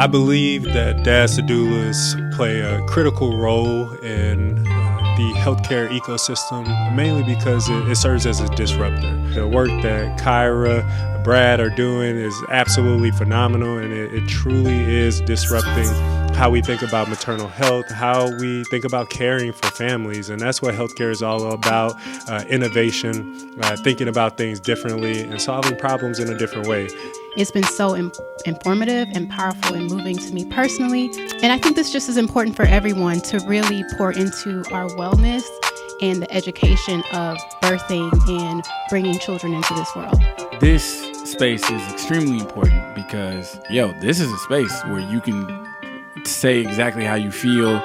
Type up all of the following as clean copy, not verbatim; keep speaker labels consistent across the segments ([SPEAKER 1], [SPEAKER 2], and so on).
[SPEAKER 1] I believe that dads to doulas play a critical role in the healthcare ecosystem, mainly because it serves as a disruptor. The work that Kyra, Brad are doing is absolutely phenomenal, and it truly is disrupting how we think about maternal health, how we think about caring for families, and that's what healthcare is all about, innovation, thinking about things differently, and solving problems in a different way.
[SPEAKER 2] It's been so informative and powerful and moving to me personally. And I think this just is important for everyone to really pour into our wellness and the education of birthing and bringing children into this world.
[SPEAKER 3] This space is extremely important because, this is a space where you can say exactly how you feel,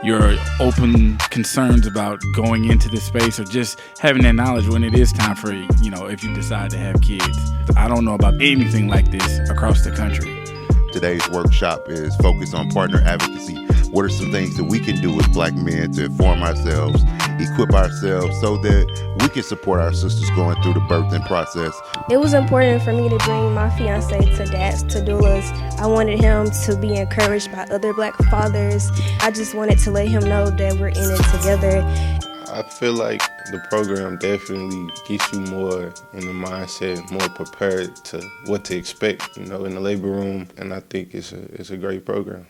[SPEAKER 3] your open concerns about going into this space, or just having that knowledge when it is time for, if you decide to have kids. I don't know about anything like this across the country.
[SPEAKER 4] Today's workshop is focused on partner advocacy. What are some things that we can do as Black men to inform ourselves, equip ourselves so that we can support our sisters going through the birthing process?
[SPEAKER 5] It was important for me to bring my fiance to dads to doulas. I wanted him to be encouraged by other Black fathers. I just wanted to let him know that we're in it together.
[SPEAKER 6] I feel like the program definitely gets you more in the mindset, more prepared to what to expect, in the labor room, and I think it's a great program.